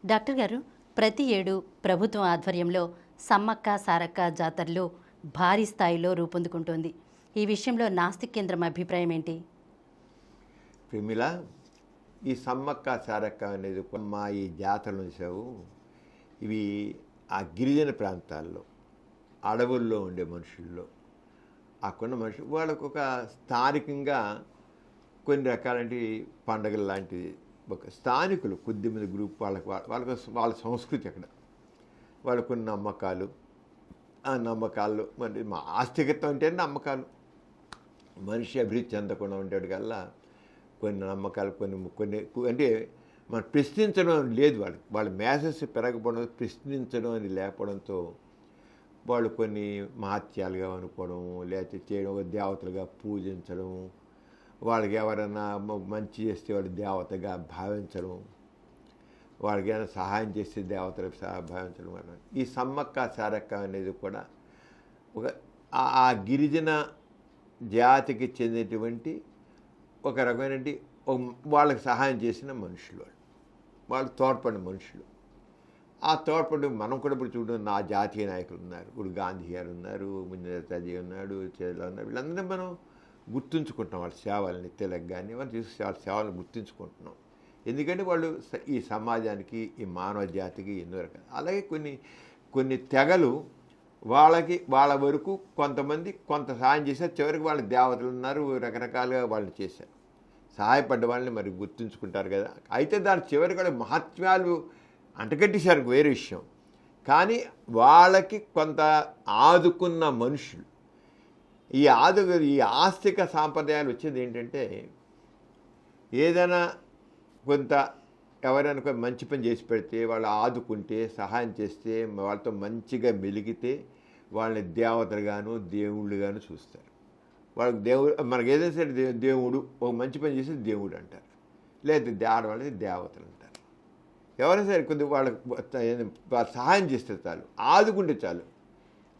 Doctor గారు, ప్రతి ఏడు ప్రభుత్వం ఆధ్వర్యంలో సమ్మక్క సారక్క జాతరలు భారీ స్థాయిలో రూపొందుకుంటోంది. ఈ విషయంలో నాస్తిక్ కేంద్రం అభిప్రాయం ఏంటి? ప్రమిళ, ఈ సమ్మక్క సారక్క అనేది మా ఈ జాతరలు చూసావు, ఇవి ఆ గిరిజన ప్రాంతాల్లో అడవుల్లో ఉండే మనుషుల్లో అక్కడ మనుషులు వాళ్ళకు ఒక స్థానికంగా కొన్ని రకాలంటి పండుగలు లాంటివి ఒక స్థానికులు కొద్దిమంది గ్రూప్ వాళ్ళ సంస్కృతి అక్కడ వాళ్ళకు కొన్ని నమ్మకాలు, ఆ నమ్మకాల్లో మరి మా ఆస్తికత్వం అంటే నమ్మకాలు. మనిషి అభివృద్ధి చెందకుండా ఉండేది కల్లా కొన్ని నమ్మకాలు కొన్ని కొన్ని అంటే మనం ప్రశ్నించడం లేదు. వాళ్ళ మేధస్సు పెరగకపోవడం, ప్రశ్నించడం అని లేకపోవడంతో వాళ్ళు కొన్ని మహత్యాలుగా అనుకోవడం, లేకపోతే చేయడం, దేవతలుగా పూజించడం, వాళ్ళకి ఎవరైనా మంచి చేస్తే వాళ్ళు దేవతగా భావించడం, వాళ్ళకి ఏమైనా సహాయం చేస్తే దేవతలకు భావించడం వల్ల ఈ సమ్మక్క సారక్క అనేది కూడా ఒక ఆ గిరిజన జాతికి చెందినటువంటి ఒక రకమైనటువంటి వాళ్ళకి సహాయం చేసిన మనుషులు, వాళ్ళు తోడ్పడిన మనుషులు. ఆ తోడ్పడి మనం కూడా ఇప్పుడు చూడండి, నా జాతీయ నాయకులు ఉన్నారు, ఇప్పుడు గాంధీ గారు ఉన్నారు, నేతాజీ ఉన్నాడు, చేలా ఉన్నారు, వీళ్ళందరినీ మనం గుర్తుంచుకుంటున్నాం. వాళ్ళ సేవల్ని తిలక్ కానీ వాళ్ళు చూసి వాళ్ళ సేవలను గుర్తుంచుకుంటున్నాం. ఎందుకంటే వాళ్ళు ఈ సమాజానికి, ఈ మానవ జాతికి ఎన్నో రకాలు. అలాగే కొన్ని తెగలు వాళ్ళ వరకు కొంతమంది కొంత సహాయం చేశారు. చివరికి వాళ్ళ దేవతలు ఉన్నారు, రకరకాలుగా వాళ్ళని చేశారు. సహాయపడ్డ వాళ్ళని మరి గుర్తుంచుకుంటారు కదా. అయితే దాని చివరికి కూడా మహత్యాలు అంటగట్టేశారు, వేరే విషయం. కానీ వాళ్ళకి కొంత ఆదుకున్న మనుషులు, ఈ ఆస్తిక సాంప్రదాయాలు వచ్చేది ఏంటంటే, ఏదైనా కొంత ఎవరైనా మంచి పని చేసి పెడితే వాళ్ళు ఆదుకుంటే, సహాయం చేస్తే, వాళ్ళతో మంచిగా మెలిగితే వాళ్ళని దేవతలుగాను దేవుళ్ళుగాను చూస్తారు. వాళ్ళకి మనకు ఏదైనా సరే దేవుడు ఒక మంచి పని చేస్తే దేవుడు అంటారు, లేదా ఆడవాళ్ళని దేవతలు అంటారు. ఎవరైనా సరే కొద్దిగా వాళ్ళకి సహాయం చేస్తే చాలు, ఆదుకుంటే చాలు,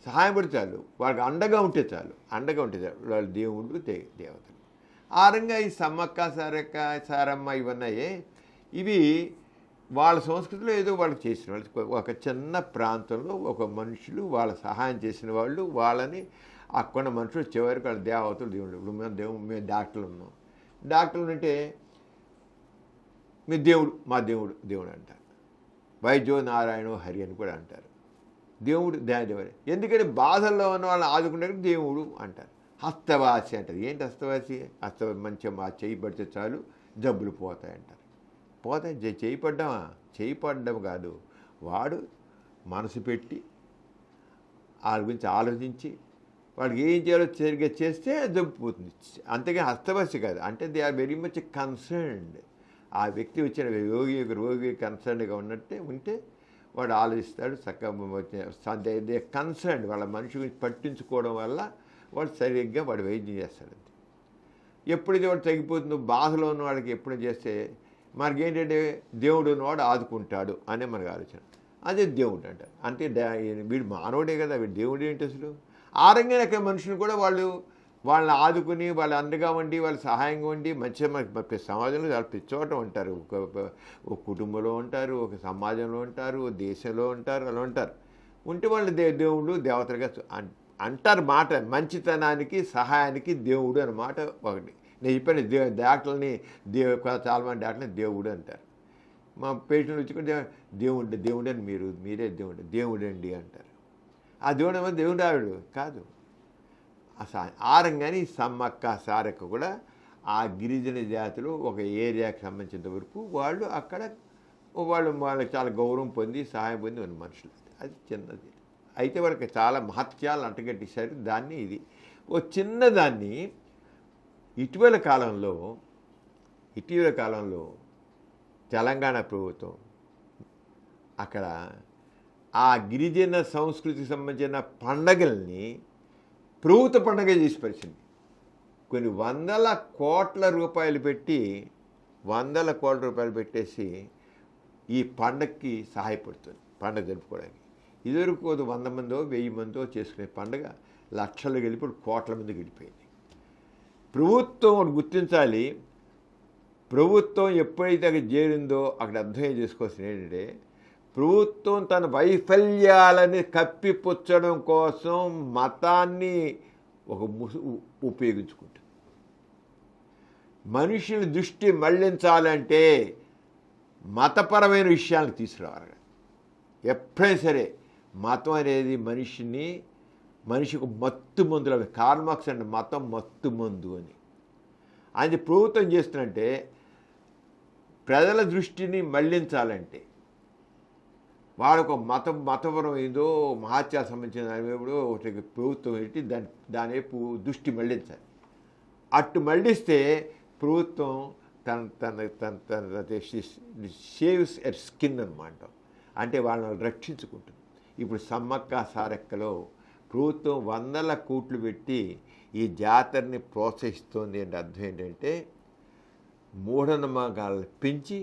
సహాయపడి చాలు, వాళ్ళకి అండగా ఉంటే చాలు, వాళ్ళ దేవుళ్ళు దేవతలు. ఆ రంగా ఈ సమ్మక్క సారక్క సారమ్మ ఇవన్నాయే, ఇవి వాళ్ళ సంస్కృతిలో ఏదో వాళ్ళకి చేసిన వాళ్ళు. ఒక చిన్న ప్రాంతంలో ఒక మనుషులు వాళ్ళ సహాయం చేసిన వాళ్ళు, వాళ్ళని అక్కడ మనుషులు చివరికి వాళ్ళ దేవతలు దేవుళ్ళు. ఇప్పుడు మేము డాక్టర్లు ఉన్నాం, డాక్టర్లు అంటే మీ మా దేవుడు అంటారు. వైద్యో నారాయణో హరి అని కూడా అంటారు. దేవుడు దేవుడే. ఎందుకంటే బాధల్లో ఉన్న వాళ్ళని ఆదుకునే దేవుడు అంటారు. హస్తవాసి అంటారు. ఏంటి హస్తవాసి? మంచిగా మా చేయి పడితే చాలు జబ్బులు పోతాయి అంటారు. పోతాయి, చేయి పడ్డం కాదు, వాడు మనసు పెట్టి వాళ్ళ గురించి ఆలోచించి వాడికి ఏం చేయాలో సరిగ్గా చేస్తే జబ్బు పోతుంది. అంతేగా హస్తవాసి కాదు. అంటే they are very much concerned. ఆ వ్యక్తి వచ్చిన రోగి కన్సర్న్గా ఉంటే వాడు ఆలోచిస్తాడు, చక్కగా దే కన్సర్న్. వాళ్ళ మనిషి గురించి పట్టించుకోవడం వల్ల వాడు సరిగ్గా వాడు వైద్యం చేస్తాడు. అంతే. ఎప్పుడైతే వాడు తగ్గిపోతుందో, బాధలో ఉన్న వాళ్ళకి ఎప్పుడు చేస్తే మనకేంటంటే దేవుడు ఉన్నవాడు ఆదుకుంటాడు అనే మనకు ఆలోచన. అదే దేవుడు అంటారు. అంటే వీడు మానవుడే కదా, వీడు దేవుడు ఏంటి అసలు? ఆ రంగా మనుషులు కూడా వాళ్ళని ఆదుకుని, వాళ్ళ అండగా ఉండి, వాళ్ళ సహాయంగా ఉండి మంచిగా మనకి సమాజంలో చాలా పిచ్చోట ఉంటారు. ఒక కుటుంబంలో ఉంటారు, ఒక సమాజంలో ఉంటారు, దేశంలో ఉంటారు, అలా ఉంటారు. ఉంటే వాళ్ళు దేవుడు దేవతలుగా అంటారు. మాట మంచితనానికి దేవునికి దేవుడు అన్నమాట ఒకటి. నేను చెప్పాను, డాక్టర్ని చాలామంది డాక్టర్ని దేవుడు అంటారు. మా పేషెంట్ వచ్చి దేవుడు అని మీరే దేవుడు అండి అంటారు. ఆ దేవుడు ఏమో దేవుడు ఆవిడు కాదు. ఆ రంగానే సమ్మక్క సారక్క కూడా ఆ గిరిజన జాతులు ఒక ఏరియాకి సంబంధించినంత వరకు వాళ్ళకి చాలా గౌరవం పొంది, సహాయం పొంది ఉన్న మనుషులు. అది చిన్నది. అయితే వాళ్ళకి చాలా మహత్యాలు అంటగట్టేశారు. దాన్ని ఇది ఓ చిన్నదాన్ని ఇటీవల కాలంలో తెలంగాణ ప్రభుత్వం అక్కడ ఆ గిరిజన సంస్కృతికి సంబంధించిన పండగల్ని ప్రభుత్వ పండగ చేసి పరిచింది. కొన్ని వందల కోట్ల రూపాయలు పెట్టేసి ఈ పండగకి సహాయపడుతుంది, పండగ జరుపుకోవడానికి. ఇదివరకు 100 మందో 1000 మందో చేసుకునే పండగ లక్షలు గెలిపి కోట్ల మంది గెలిపోయింది. ప్రభుత్వం గుర్తించాలి. ప్రభుత్వం ఎప్పుడైతే అక్కడ చేరిందో అక్కడ అర్థం చేసుకోవాల్సింది ఏంటంటే, ప్రభుత్వం తన వైఫల్యాలని కప్పిపుచ్చడం కోసం మతాన్ని ఒక ఉపయోగించుకుంటుంది. మనుషుల దృష్టి మళ్లించాలంటే మతపరమైన విషయాలకు తీసుకురావాలి. ఎప్పుడైనా సరే మతం అనేది మనిషికి మత్తు మందులు. కార్ల్ మార్క్స్ అంటే మతం మత్తు మందు అని. అది ప్రభుత్వం చేస్తున్నంటే ప్రజల దృష్టిని మళ్లించాలంటే వాళ్ళకు మతపరం ఏదో మహాత్యాలకు సంబంధించిన దానిప్పుడు ఒకటి ప్రభుత్వం పెట్టి దాని వైపు దృష్టి మళ్లించాలి. అటు మళ్లిస్తే ప్రభుత్వం తన షేవ్స్ ఎట్ స్కిన్ అనమాట. అంటే వాళ్ళని రక్షించుకుంటుంది. ఇప్పుడు సమ్మక్క సారక్కలో ప్రభుత్వం 100 కోట్లు పెట్టి ఈ జాతరని ప్రోత్సహిస్తోంది అంటే అర్థం ఏంటంటే మూఢనమ్మకాలను పెంచి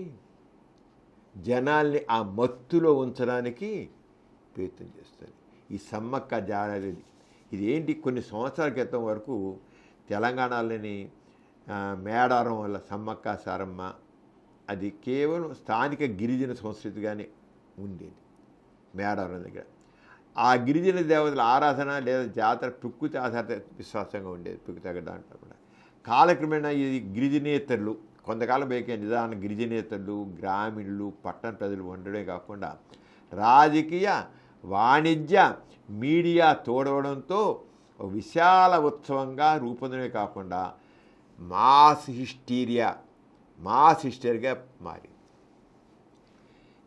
జనాల్ని ఆ మత్తులో ఉంచడానికి ప్రయత్నం చేస్తుంది ఈ సమ్మక్క జాతర. ఇది ఏంటి, కొన్ని సంవత్సరాల క్రితం వరకు తెలంగాణలోని మేడారం వల్ల సమ్మక్క సారమ్మ అది కేవలం స్థానిక గిరిజన సంస్కృతిగానే ఉండేది. మేడారం దగ్గర ఆ గిరిజన దేవతల ఆరాధన లేదా జాతర ప్రకృతి ఆధారిత విశ్వాసంగా ఉండేది. ప్రకృతి దాంట్లో కూడా కాలక్రమేణా ఇది గిరిజనేతరులు కొంతకాలం పైకి నిదాన గిరిజనేతరులు, గ్రామీణులు, పట్టణ ప్రజలు ఉండడమే కాకుండా రాజకీయ, వాణిజ్య, మీడియా తోడవడంతో ఒక విశాల ఉత్సవంగా రూపొందడమే కాకుండా మాస్ హిస్టీరియాగా మారింది.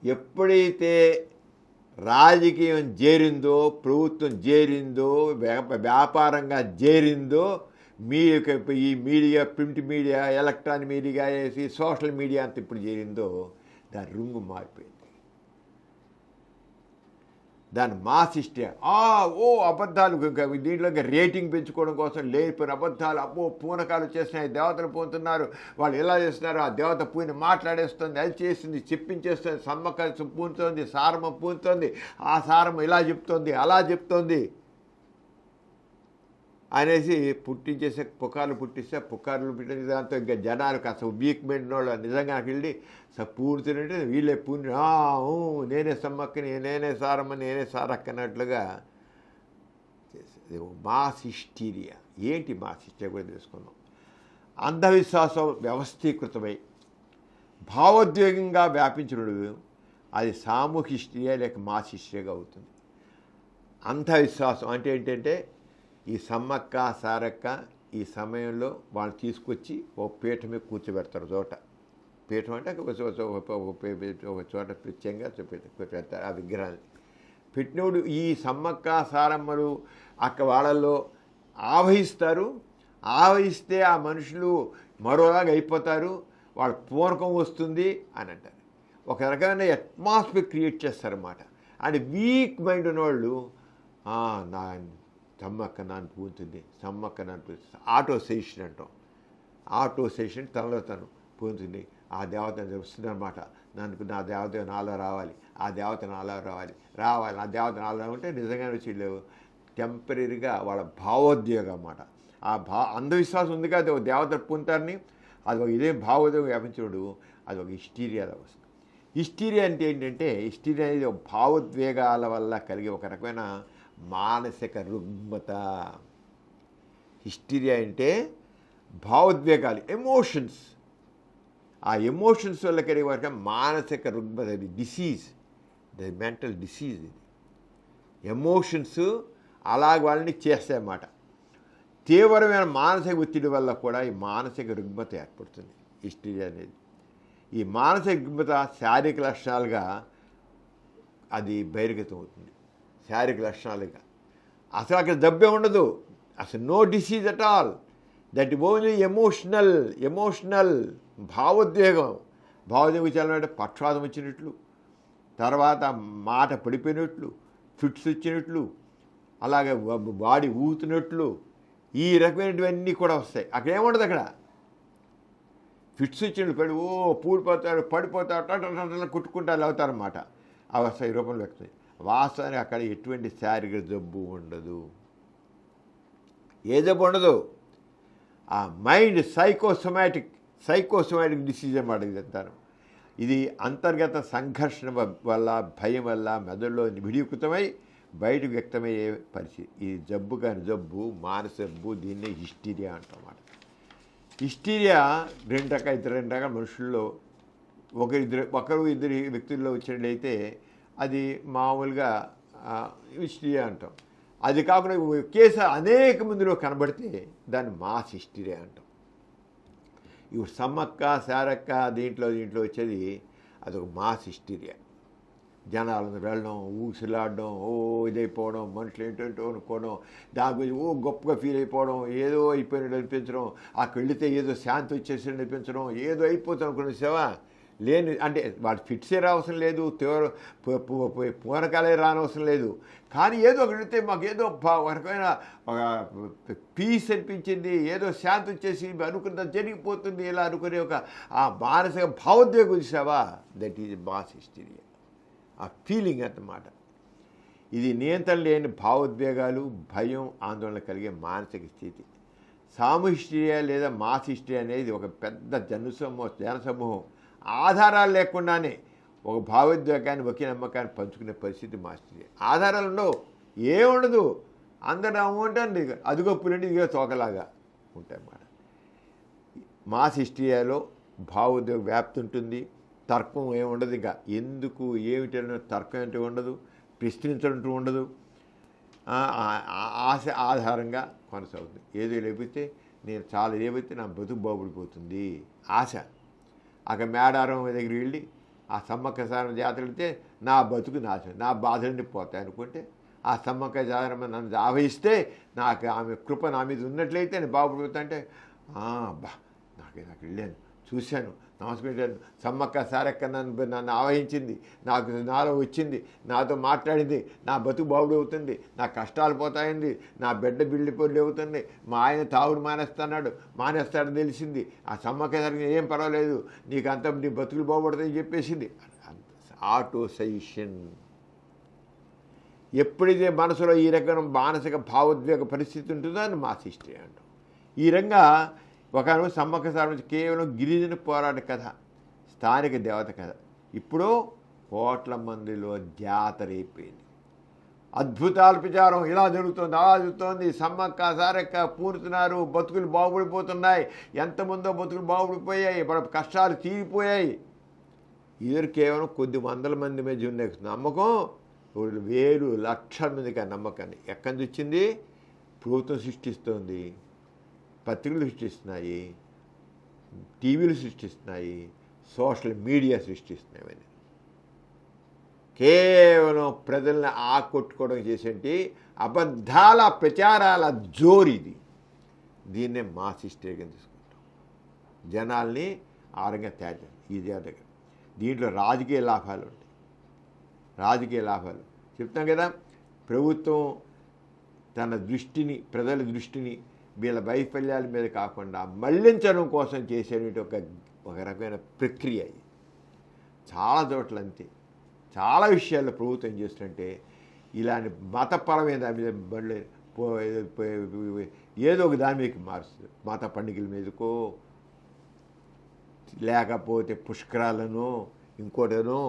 ఎప్పుడైతే రాజకీయం చేరిందో, ప్రభుత్వం చేరిందో, వ్యాపారంగా చేరిందో, ఈ media, print media, electronic media వేసి సోషల్ మీడియా అంత ఇప్పుడు చేరిందో దాని రుంగు మారిపోయింది. దాని మాస్ హిస్టరీ అబద్ధాలు, దీంట్లో రేటింగ్ పెంచుకోవడం కోసం లేనిపోయిన అబద్ధాలు, పూనకాలు చేస్తున్నాయి, దేవతలు పూనుతున్నారు, వాళ్ళు ఎలా చేస్తున్నారు, ఆ దేవత పూని మాట్లాడేస్తుంది, అది చేస్తుంది, చెప్పించేస్తుంది, సమ్మక్క పూనుతోంది, సారమ్మ పూనుతోంది, ఆ సారమ్మ ఇలా చెప్తోంది, అలా చెప్తోంది అనేసి పుకార్లు పుట్టిస్తే పుట్టించి దాంతో ఇంకా జనాలు కాస్త వీక్ మైండ్ వాళ్ళు నిజంగా వెళ్ళి పూర్తినట్టు వీళ్ళే పూర్తి నేనే సమ్మక్కని, నేనే సారమ్మని, నేనే సారక్క అన్నట్లుగా చేసేది. Mass hysteria. ఏంటి మాస్ హిస్టీరియా కూడా తెలుసుకుందాం. అంధవిశ్వాసం వ్యవస్థీకృతమై భావోద్వేగంగా వ్యాపించినడు అది సామూహిక హిస్టరీయా లేక మాస్ హిస్టరీగా అవుతుంది. అంధవిశ్వాసం అంటే ఏంటంటే ఈ సమ్మక్క సారక్క ఈ సమయంలో వాళ్ళు తీసుకొచ్చి ఒక పీఠ మీద కూర్చోబెడతారు. పీఠం అంటే ఒక చోట ప్రత్యేకంగా కూర్చోబెడతారు ఆ విగ్రహాన్ని. పెట్టినప్పుడు ఈ సమ్మక్క సారమ్మలు వాళ్ళల్లో ఆవహిస్తే ఆ మనుషులు మరోలాగా అయిపోతారు, వాళ్ళ పూనకం వస్తుంది అని అంటారు. ఒక రకమైన అట్మాస్ఫియర్ క్రియేట్ చేస్తారన్నమాట. అండ్ వీక్ మైండ్ ఉన్నవాళ్ళు నా సమ్మక్క నాన్న పూనుతుంది, సమ్మక్క నాన్న పూస్తుంది. ఆటోసేషన్ అంటాం. ఆటోసేషన్ తనలో తను పూనుతుంది. ఆ దేవత వస్తుందన్నమాట. నా దేవత నాలో రావాలి, ఆ దేవత నాలో రావాలి, ఆ దేవత నాలో రావాలంటే నిజంగానే వచ్చి టెంపరీగా వాళ్ళ భావోద్వేగం అన్నమాట. ఆ అంధవిశ్వాసం ఉంది కదా దేవత పూనుతారని, అది ఒక ఇదే భావోద్వేగం వ్యాపించినప్పుడు అది ఒక హిస్టీరియాలో వస్తుంది. హిస్టీరియా అంటే ఏంటంటే హిస్టీరియా అనేది ఒక భావోద్వేగాల వల్ల కలిగే ఒక రకమైన మానసిక రుగ్మత. హిస్టీరియా అంటే భావోద్వేగాలు, ఎమోషన్స్. ఆ ఎమోషన్స్ వల్ల కలిగే వరకు మానసిక రుగ్మత. ఇది డిసీజ్, ది మెంటల్ డిసీజ్. ఇది ఎమోషన్స్ అలాగ వాళ్ళని చేస్తాయన్నమాట. తీవ్రమైన మానసిక ఒత్తిడి వల్ల కూడా ఈ మానసిక రుగ్మత ఏర్పడుతుంది హిస్టీరియా అనేది. ఈ మానసిక రుగ్మత శారీరక లక్షణాలుగా అది బహిర్గతం అవుతుంది. శారీరక లక్షణాలుగా అసలు అక్కడ దబ్బే ఉండదు, అసలు no disease at all. That only emotional భావోద్వేగం చాలంటే పక్షవాతం వచ్చినట్లు, తర్వాత మాట పడిపోయినట్లు, ఫిట్స్ వచ్చినట్లు, అలాగే బాడీ ఊతున్నట్లు, ఈ రకమైనటువన్నీ కూడా వస్తాయి. అక్కడ ఏముండదు. అక్కడ ఫిట్స్ వచ్చినట్లు పడిపోతారు, కుట్టుకుంటారు అవుతారన్నమాట. అవస్థ ఈ రూపంలో వ్యక్తం. వాస్తవానికి అక్కడ ఎటువంటి శారీరక జబ్బు ఉండదు. ఏ జబ్బు ఉండదు. ఆ మైండ్ సైకోసోమాటిక్ డిసీజ్ అన్నమాట. ఇది అంటారు. ఇది అంతర్గత సంఘర్షణ వల్ల భయం వల్ల మెదడులో విడికృతమై బయటకు వ్యక్తమయ్యే పరిస్థితి. ఇది జబ్బు కాని జబ్బు, మానసిక జబ్బు. దీన్నే హిస్టీరియా అంటామాట. హిస్టీరియా రెండు రకాల మనుషుల్లో ఒకరు ఇద్దరు వ్యక్తుల్లో వచ్చినట్లయితే అది మామూలుగా హిస్టీరియా అంటాం. అది కాకుండా కేసు అనేక మందిలో కనబడితే దాన్ని మాస్ హిస్టీరియా అంటాం. ఇప్పుడు సమ్మక్క సారక్క దీంట్లో వచ్చేది అదొక మాస్ హిస్టీరియా. జనాలను వెళ్ళడం, ఊసిలాడడం, ఇదైపోవడం, మనుషులు ఏంటంటో అనుకోవడం, దాని గురించి గొప్పగా ఫీల్ అయిపోవడం, ఏదో అయిపోయినట్టు అనిపించడం, అక్కడికి వెళితే ఏదో శాంతి వచ్చేసి అనిపించడం, ఏదో అయిపోతాం అనుకున్న సేవ లేని. అంటే వాడు ఫిట్సే రావసరం లేదు, పూనకాలే రానవసరం లేదు, కానీ ఏదో ఒకటి వెళితే మాకు ఏదో ఒక రకమైన పీస్ అనిపించింది, ఏదో శాంతి వచ్చేసి అనుకున్న జరిగిపోతుంది ఇలా అనుకునే ఒక ఆ మానసిక భావోద్వేగం చూసావా, దట్ ఈజ్ మాస్ హిస్టీరియా. ఆ ఫీలింగ్ అన్నమాట. ఇది నియంత్రణ లేని భావోద్వేగాలు, భయం, ఆందోళన కలిగే మానసిక స్థితి. సామూహిస్టీరియా లేదా మాస్ హిస్టీరియా అనేది ఒక పెద్ద జనసమూహం ఆధారాలు లేకుండానే ఒక భావోద్వేగాన్ని, ఒకే నమ్మకాన్ని పంచుకునే పరిస్థితి మాస్ హిస్టీరియా. ఆధారాలు ఉండవు, ఏముండదు, అందరూ అమ్ముంటుంది, అదిగో పులిండి ఇదిగో తోకలాగా ఉంటాయన్నమాట. మాస్ హిస్టీరియాలో భావోద్వేగ వ్యాప్తి ఉంటుంది. తర్కం ఏముండదు, ఇంకా ఎందుకు ఏమిటనే తర్కం ఏంటో ఉండదు, ప్రశ్నించడంటూ ఉండదు. ఆశ ఆధారంగా కొనసాగుతుంది. ఏదో లేకపోతే నేను చాలా ఏవైతే నా బతుకు బాగుపడిపోతుంది ఆశ. అక్కడ మేడారం దగ్గరికి వెళ్ళి ఆ సమ్మక్క సారమ్మ జాతర వెళితే నా బతుకు నాశనం, నా బాధలన్నీ పోతాయి అనుకుంటే ఆ సమ్మక్క సారమ్మ నన్ను ఆవహిస్తే నాకు ఆమె కృప నా మీద ఉన్నట్లయితే నేను బాగుపడిపోతా అంటే బా నాకు వెళ్ళాను, చూశాను, నమస్కరించాను, సమ్మక్క సారక్క నన్ను ఆవహించింది, నాలో వచ్చింది, నాతో మాట్లాడింది, నా బతుకు బాగుడవుతుంది, నా కష్టాలు పోతాయింది, నా బిడ్డ బిల్లిపొల్లి అవుతుంది, మా ఆయన తాగుడు మానేస్తాడని తెలిసింది, ఆ సమ్మక్క సారక్క ఏం పర్వాలేదు, నీకు అంత నీ బతుకులు బాగుపడతాయని చెప్పేసింది. Auto suggestion. ఎప్పుడైతే మనసులో ఈ రకమైన మానసిక భావోద్వేగ పరిస్థితి ఉంటుందో అని మాస్ హిస్టరీ అంటాం. ఈ రంగా ఒక సమ్మక్క సారమ్మ కేవలం గిరిజన పోరాట కథ, స్థానిక దేవత కథ. ఇప్పుడు కోట్ల మందిలో జాతర అయిపోయింది. అద్భుతాల ప్రచారం ఇలా జరుగుతుంది, అలా జరుగుతుంది, సమ్మక్క సారక్క పూనుతున్నారు, బతుకులు బాగుపడిపోతున్నాయి, ఎంతమందో బతుకులు బాగుపడిపోయాయి, కష్టాలు తీరిపోయాయి. ఇది కేవలం కొద్ది వందల మంది మీద ఉన్న నమ్మకం వేలు లక్షల మందికి ఆ నమ్మకాన్ని ఎక్కడి నుంచి వచ్చింది? ప్రభుత్వం సృష్టిస్తోంది, పత్రికలు సృష్టిస్తున్నాయి, టీవీలు సృష్టిస్తున్నాయి, సోషల్ మీడియా సృష్టిస్తున్నాయి. కేవలం ప్రజల్ని ఆకొట్టుకోవడం చేసేటి అబద్ధాల ప్రచారాల జోరిది. దీన్నే మాస్ హిస్టరీగా తీసుకుంటాం. జనాల్ని ఆరంగా తయారు ఈ దగ్గర. దీంట్లో రాజకీయ లాభాలు ఉంటాయి. రాజకీయ లాభాలు చెప్తాం కదా. ప్రభుత్వం తన దృష్టిని, ప్రజల దృష్టిని వీళ్ళ వైఫల్యాల మీద కాకుండా మళ్లించడం కోసం చేసేటువంటి ఒక రకమైన ప్రక్రియ. ఇది చాలా చోట్ల అంతే. చాలా విషయాల్లో ప్రభుత్వం చేస్తుంటే ఇలాంటి మతపరమైన దాని మీద బండ్లు ఏదో ఒక దాని మీదకి మారుస్తుంది. మత పండుగల మీదకో, లేకపోతే పుష్కరాలను, ఇంకోటనో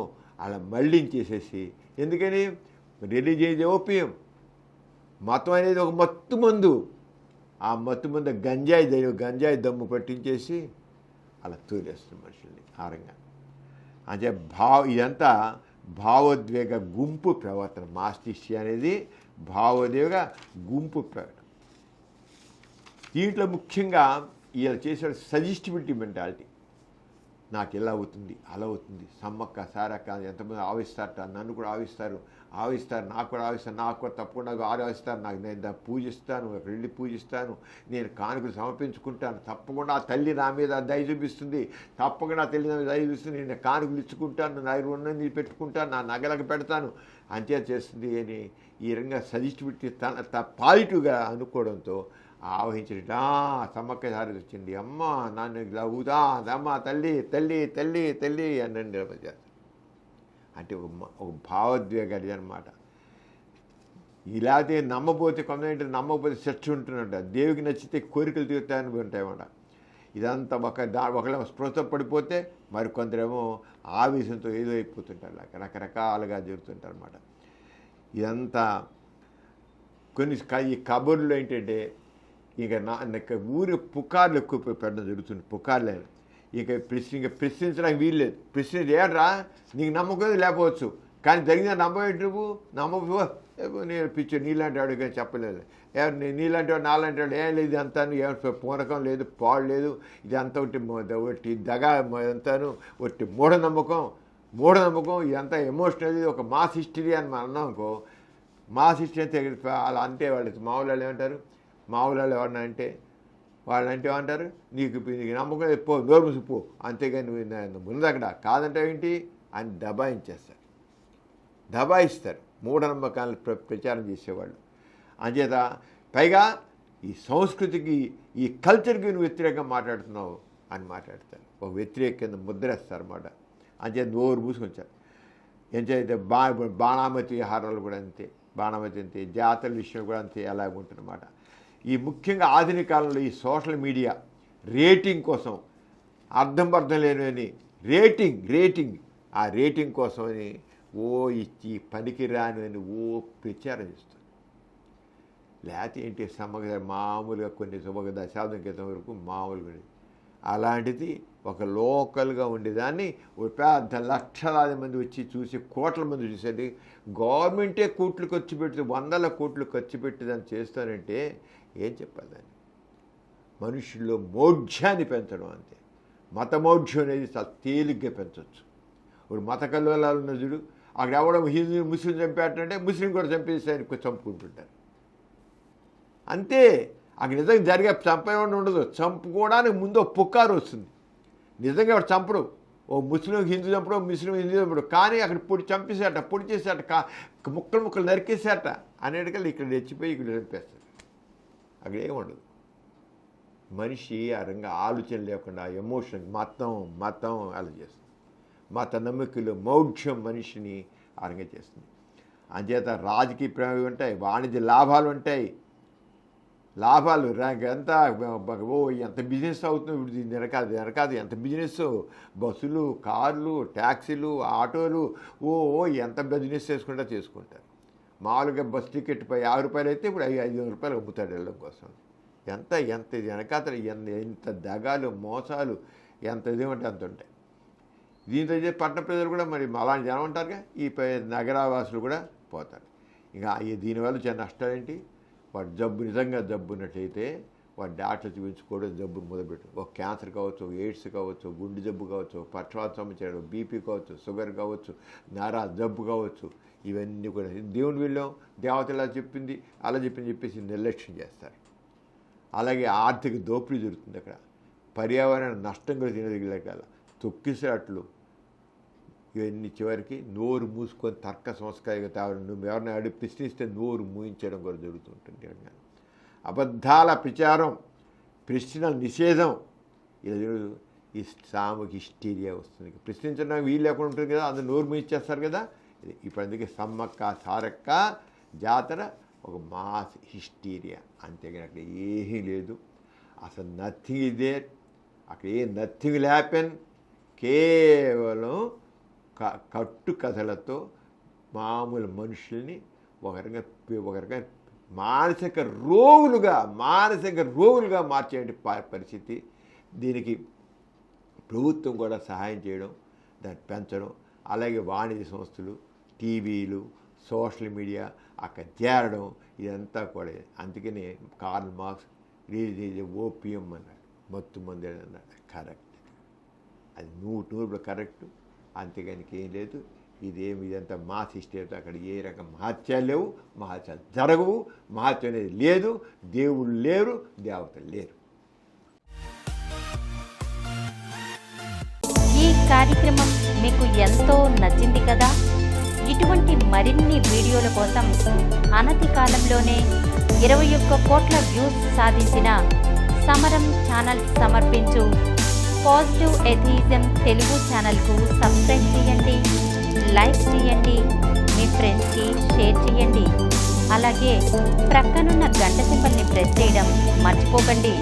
అలా మళ్లించేసేసి. ఎందుకని? Religious opium. మతం అనేది ఒక మత్తు మందు. ఆ మత్తు మందు గంజాయి దమ్ము పట్టించేసి అలా తూలేస్తుంది మనుషుల్ని ఆరంగా. అంటే ఇదంతా భావోద్వేగ గుంపు ప్రవర్తన. మాస్టిషియా అనేది భావోద్వేగ గుంపు ప్రవర్తన. దీంట్లో ముఖ్యంగా ఇలా చేసే సజెస్టిబిలిటీ మెంటాలిటీ. నాకు ఇలా అవుతుంది, అలా అవుతుంది, సమ్మక్క సారక్క ఎంతమంది ఆవిస్తారట, నన్ను కూడా ఆవిస్తారు, నాకు కూడా ఆవిస్తారు, నాకు కూడా తప్పకుండా ఆవిస్తారు, నాకు నేను పూజిస్తాను, వెళ్ళి పూజిస్తాను, నేను కానుకలు సమర్పించుకుంటాను, తప్పకుండా ఆ తల్లి నా మీద దయ చూపిస్తుంది, తప్పకుండా ఆ తల్లి నా మీద దయ చూపిస్తుంది, నేను కానుకలు ఇచ్చుకుంటాను, నా ఉన్నది పెట్టుకుంటాను, నా నగలకు పెడతాను, అంతే చేస్తుంది అని ఈ రంగా సజెస్టిబిలిటీ తన పాజిటివ్గా అనుకోవడంతో ఆవహించట. సమ్మక్క సారి వచ్చింది, అమ్మ నన్ను ఇలా ఊదా, అమ్మ తల్లి తల్లి తల్లి తల్లి అని చేస్తారు. అంటే ఒక భావోద్వేగాది అనమాట. ఇలాగే నమ్మపోతే కొంతమంది నమ్మకపోతే చర్చ ఉంటున్నట్ట. దేవుడికి నచ్చితే కోరికలు తీరుతాయని ఉంటాయన్నమాట. ఇదంతా ఒకళ్ళేమో స్పృహ పడిపోతే మరి కొందరేమో ఆవేశంతో ఏదో అయిపోతుంటారు, రకరకాలుగా జరుగుతుంటారు అన్నమాట. ఇదంతా కొన్ని ఈ కబుర్లు ఏంటంటే ఇక ఊరి పుకార్లు ఎక్కువ పెట్టడం జరుగుతుంది. పుకార్లే ఇక ప్రశ్నించడానికి వీలు లేదు. ప్రశ్నించి ఏడ్రా నీకు నమ్మకం లేకపోవచ్చు, కానీ జరిగిందా నమ్మేంటి నువ్వు నేను పిచ్చి నీలాంటి వాడు కానీ చెప్పలేదు. నీలాంటి వాడు నాలాంటి వాడు ఏం లేదు, అంతాను ఏం పూనకం లేదు, పాడు లేదు, ఇది అంతా ఒకటి దగా అంతాను ఒకటి మూఢనమ్మకం ఇదంతా ఎమోషనల్, ఒక మాస్ హిస్టరీ అని మనం అన్నాం అనుకో. మాస్ హిస్టరీ అంటే అలా అంటే వాళ్ళు మామూలు వాళ్ళు ఏమంటారు, మామూలు వాళ్ళు ఎవరన్నా అంటే వాళ్ళంటే ఏమంటారు, నీకు నమ్మకం పో, నోరు మూసిపో, అంతేగాని నువ్వు ఉన్నది అక్కడ కాదంటే ఏంటి అని దబాయిస్తారు మూఢనమ్మకాలను ప్రచారం చేసేవాళ్ళు. అంచేత పైగా ఈ సంస్కృతికి ఈ కల్చర్కి నువ్వు వ్యతిరేకంగా మాట్లాడుతున్నావు అని మాట్లాడతారు, ఒక వ్యతిరేక కింద ముద్రేస్తారన్నమాట. అంచేత నోరు మూసుకొచ్చారు. ఎంచైతే బాణామతి హారాలు కూడా అంతే, బాణామతి అంతే, జాతర విషయం కూడా అంతే అలాగ ఉంటుందన్నమాట. ఈ ముఖ్యంగా ఆధునిక కాలంలో ఈ సోషల్ మీడియా రేటింగ్ కోసం అర్థం లేని రేటింగ్ ఆ రేటింగ్ కోసమని ఇచ్చి పనికి రాని ప్రచారం చేస్తుంది. లేకపోతే ఏంటి మామూలుగా కొన్ని ఒక దశాబ్దం క్రితం వరకు మామూలుగా అలాంటిది ఒక లోకల్గా ఉండేదాన్ని పెద్ద లక్షలాది మంది వచ్చి చూసి కోట్ల మంది చూసేది. గవర్నమెంటే కోట్లు ఖర్చు పెట్టి 100 కోట్లు ఖర్చు పెట్టి దాన్ని చేస్తానంటే ఏం చెప్పాలి దాన్ని? మనుషుల్లో మౌఢ్యాన్ని పెంచడం అంతే. మతమౌఢ్యం అనేది చాలా తేలిగ్గా పెంచవచ్చు. ఇప్పుడు మత కల్లోలాలు ఉన్న చూడు, అక్కడ ఎవడో హిందూ ముస్లిం చంపేటంటే ముస్లిం కూడా చంపేసి చంపుకుంటుంటారు అంతే. అక్కడ నిజంగా జరిగే చంపేవాడిని ఉండదు, చంపుకోవడానికి ముందు పుకారు వస్తుంది. నిజంగా వాడు చంపడు, ఓ ముస్లిం హిందూ చంపడు, ముస్లిం హిందూ చంపడు, కానీ అక్కడ పొడి చేసేట ముక్కలు నరికేసేట అనేటికల్లా ఇక్కడ రెచ్చిపోయి ఇక్కడ చంపేస్తాడు. అక్కడ ఏముండదు. మనిషి ఆ రంగా ఆలోచన లేకుండా ఎమోషన్ మతం అలా చేస్తుంది. మత నమ్మకాలు మౌఢ్యం మనిషిని ఆ రంగా చేస్తుంది. అంచేత రాజకీయ ప్రేమ ఉంటాయి, వాణిజ్య లాభాలు ఉంటాయి. లాభాలు ఎంత ఎంత బిజినెస్ అవుతుంది వెనకాదు ఎంత బిజినెస్, బస్సులు, కార్లు, ట్యాక్సీలు, ఆటోలు ఎంత బిజినెస్ చేసుకుంటారు. మామూలుగా బస్ టికెట్ 50 రూపాయలు అయితే ఇప్పుడు 500 రూపాయలు అమ్ముతాడు వెళ్ళడం కోసం. ఎంత వెనకాతలు ఎంత దగాలు మోసాలు ఎంత ఇదేమంటే అంత ఉంటాయి. దీంతో పట్టణ ప్రజలు కూడా మరి అలాంటి జనం ఉంటారుగా, ఈ నగరవాసులు కూడా పోతారు. ఇంకా దీనివల్ల చాలా నష్టాలేంటి? వాడు నిజంగా జబ్బు ఉన్నట్లయితే వాడు డాక్టర్ చూపించుకోవడం, జబ్బును మొదలుపెట్టు. ఒక క్యాన్సర్ కావచ్చు, ఎయిడ్స్ కావచ్చు, గుండె జబ్బు కావచ్చు, పక్షవాత సమస్యలు, బీపీ కావచ్చు, షుగర్ కావచ్చు, నర జబ్బు కావచ్చు, ఇవన్నీ కూడా దేవుని వీళ్ళం దేవత ఇలా చెప్పింది అలా చెప్పేసి నిర్లక్ష్యం చేస్తారు. అలాగే ఆర్థిక దోపిడీ జరుగుతుంది. అక్కడ పర్యావరణ నష్టం కూడా తినదగల తొక్కిసాట్లు, ఇవన్నీ చివరికి నోరు మూసుకొని తర్క సంస్కారంగా తేవడం, నువ్వు ఎవరిని ప్రశ్నిస్తే నోరు మూయించడం కూడా జరుగుతుంటుంది. అబద్ధాల ప్రచారం, ప్రశ్నల నిషేధం, ఇలా జరుగుతుంది. ఈ సామూహిక హిస్టీరియా వస్తుంది. ప్రశ్నించడానికి వీలు లేకుండా ఉంటుంది కదా, అందరూ నోరు మూయించేస్తారు కదా. ఇప్పుడు అందుకే సమ్మక్క సారక్క జాతర ఒక మాస్ హిస్టీరియా, అంతేగాని అక్కడ ఏమీ లేదు. అసలు నథింగ్ ఇస్ దేర్. అక్కడ నథింగ్ విల్ హ్యాపెన్. కేవలం కట్టు కథలతో మామూలు మనుషుల్ని ఒక రకంగా మానసిక రోగులుగా మార్చే పరిస్థితి. దీనికి ప్రభుత్వం కూడా సహాయం చేయడం, దాన్ని పెంచడం, అలాగే వాణిజ్య సంస్థలు, టీవీలు, సోషల్ మీడియా అక్కడ చేరడం, ఇదంతా కూడా. అందుకనే కార్ల్ మార్క్స్ ఓపియం అన్నాడు, మత్తు మందు అన్నాడు. కరెక్ట్, అది 100% కరెక్ట్. అంతేగానికి ఏం లేదు. ఇదంతా మాస్ హిస్టరీతో అక్కడ ఏ రకం మహత్యాలు లేవు, మహత్యాలు జరగవు, మహత్యం అనేది లేదు, దేవుళ్ళు లేరు, దేవతలు లేరు. ఈ కార్యక్రమం మీకు ఎంతో నచ్చింది కదా. ఇటువంటి మరిన్ని వీడియోల కోసం అనతి కాలంలోనే 21 కోట్ల వ్యూస్ సాధించిన సమరం ఛానల్ సమర్పించు పాజిటివ్ ఎథియిజం తెలుగు ఛానల్కు సబ్స్క్రైబ్ చేయండి, లైక్ చేయండి, మీ ఫ్రెండ్స్కి షేర్ చేయండి. అలాగే ప్రక్కనున్న గంట సింబల్ని ప్రెస్ చేయడం మర్చిపోకండి.